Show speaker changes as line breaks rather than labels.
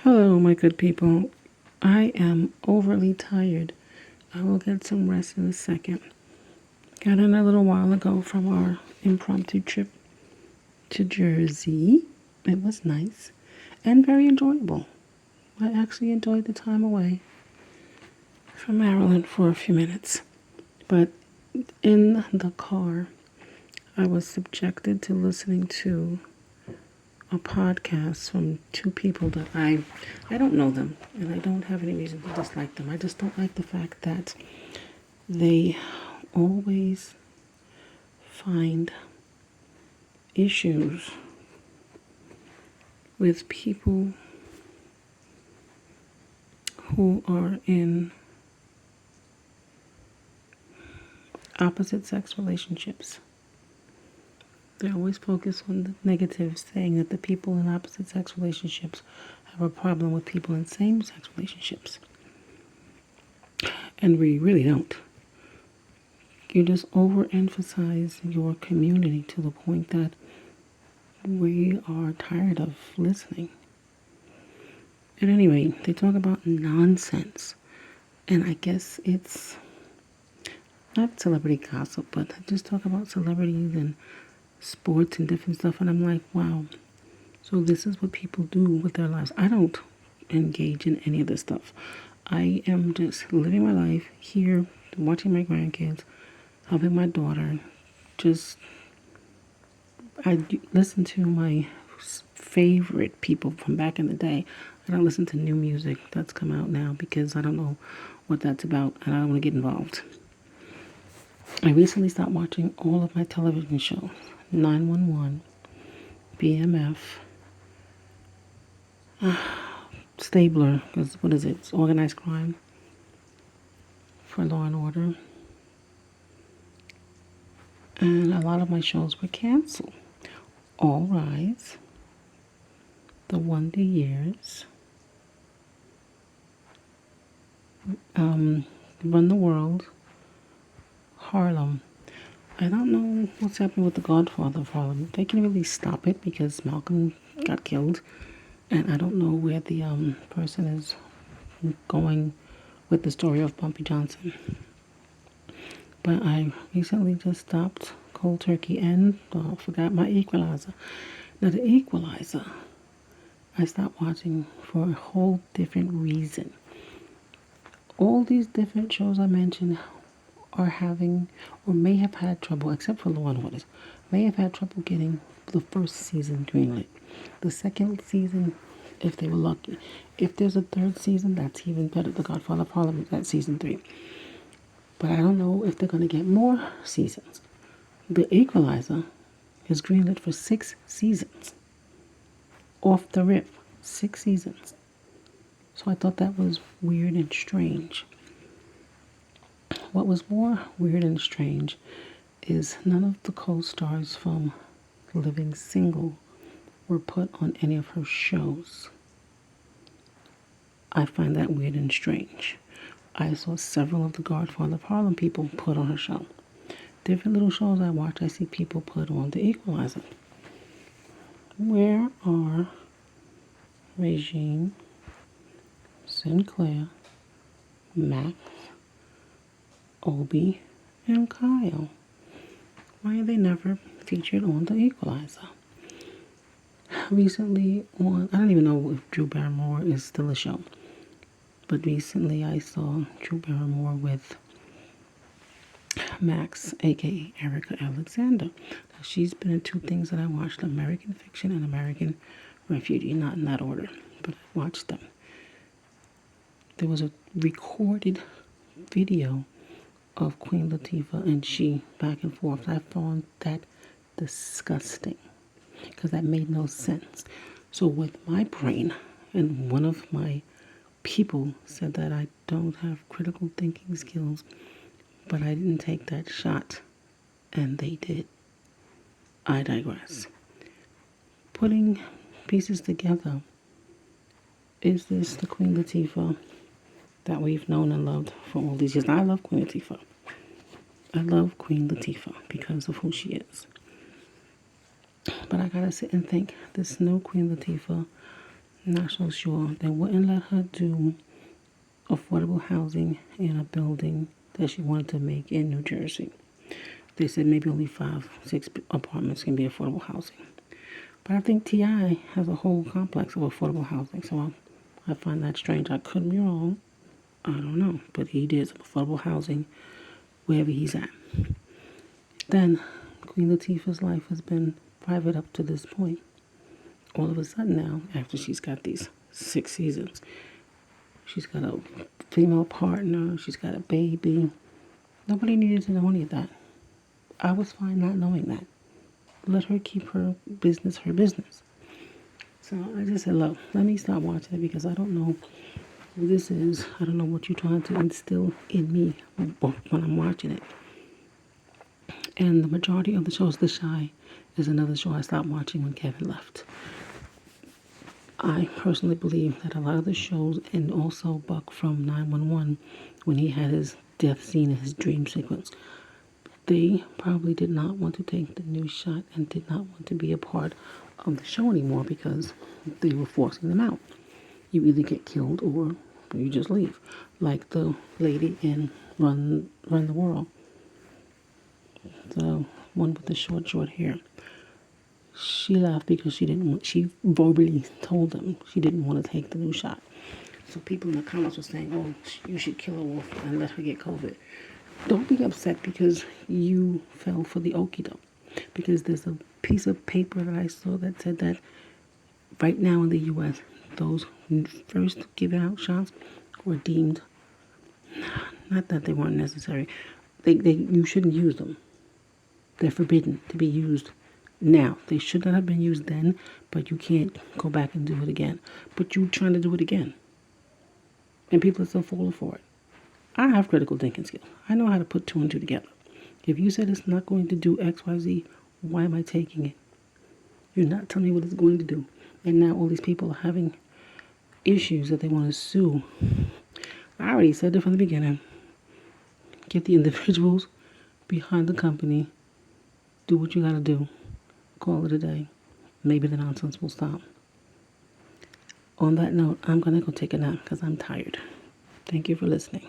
Hello, my good people. I am overly tired. I will get some rest in a second. Got in a little while ago from our impromptu trip to Jersey. It was nice and very enjoyable. I actually enjoyed the time away from Maryland for a few minutes. But in the car, I was subjected to listening to a podcast from two people that I don't know them, and I don't have any reason to dislike them. I just don't like the fact that they always find issues with people who are in opposite sex relationships. They always focus on the negative, saying that the people in opposite sex relationships have a problem with people in same sex relationships. And we really don't. You just overemphasize your community to the point that we are tired of listening. At any rate, they talk about nonsense. And I guess it's not celebrity gossip, but they just talk about celebrities and sports and different stuff. And I'm like, wow. So this is what people do with their lives. I don't engage in any of this stuff. I am just living my life here, watching my grandkids, helping my daughter. I listen to my favorite people from back in the day. I don't listen to new music that's come out now because I don't know what that's about and I don't want to get involved. I recently stopped watching all of my television shows. 911, BMF, Stabler, because what is it? It's organized crime for Law and Order. And a lot of my shows were canceled. All Rise, The Wonder Years, Run the World, Harlem. I don't know what's happening with The Godfather of Harlem. They can really stop it because Malcolm got killed. And I don't know where the person is going with the story of Bumpy Johnson. But I recently just stopped cold turkey and forgot my Equalizer. Now the Equalizer, I stopped watching for a whole different reason. All these different shows I mentioned are having, or may have had trouble, except for Law and Order, may have had trouble getting the first season greenlit. The second season, if they were lucky. If there's a third season, that's even better. The Godfather of Harlem, that's season 3. But I don't know if they're going to get more seasons. The Equalizer is greenlit for 6 seasons. Off the rip, 6 seasons. So I thought that was weird and strange. What was more weird and strange is none of the co-stars from Living Single were put on any of her shows. I find that weird and strange. I saw several of the Godfather of Harlem people put on her show. Different little shows I watch, I see people put on The Equalizer. Where are Regine, Sinclair, Max, Obi, and Kyle? Why are they never featured on The Equalizer? Recently on, I don't even know if Drew Barrymore is still a show, but recently I saw Drew Barrymore with Max, aka Erica Alexander. Now, she's been in 2 things that I watched, American Fiction and American Refugee, not in that order, but I watched them. There was a recorded video of Queen Latifah and she back and forth. I found that disgusting because that made no sense. So with my brain, and one of my people said that I don't have critical thinking skills, but I didn't take that shot, and they did. I digress. Putting pieces together, is this the Queen Latifah that we've known and loved for all these years? Now, I love Queen Latifah. I love Queen Latifah because of who she is. But I gotta sit and think, this new Queen Latifah Not so sure. They wouldn't let her do affordable housing in a building that she wanted to make in New Jersey. They said maybe only 5, 6 apartments can be affordable housing. But I think TI has a whole complex of affordable housing, so I find that strange. I could be wrong. I don't know. But he did some affordable housing wherever he's at. Then Queen Latifah's life has been private up to this point. All of a sudden now, after she's got these 6 seasons, she's got a female partner, she's got a baby. Nobody needed to know any of that. I was fine not knowing that. Let her keep her business. So I just said, look, let me stop watching it because I don't know who this is. I don't know what you're trying to instill in me when I'm watching it. And the majority of the shows, The Chi is another show I stopped watching when Kevin left. I personally believe that a lot of the shows, and also Buck from 911, when he had his death scene in his dream sequence, they probably did not want to take the new shot and did not want to be a part of the show anymore because they were forcing them out. You either get killed or you just leave. Like the lady in Run the World. The one with the short hair. She left because she verbally told them she didn't want to take the new shot. So people in the comments were saying, oh, you should kill a wolf and let her get COVID. Don't be upset because you fell for the okie doke. Because there's a piece of paper that I saw that said that right now in the U.S., those first given out shots were deemed, not that they weren't necessary, you shouldn't use them. They're forbidden to be used now. They should not have been used then, but you can't go back and do it again. But you're trying to do it again. And people are still falling for it. I have critical thinking skills. I know how to put 2 and 2 together. If you said it's not going to do X, Y, Z, why am I taking it? You're not telling me what it's going to do. And now all these people are having issues that they want to sue. I already said it from the beginning. Get the individuals behind the company. Do what you got to do. Call it a day. Maybe the nonsense will stop. On that note, I'm going to go take a nap because I'm tired. Thank you for listening.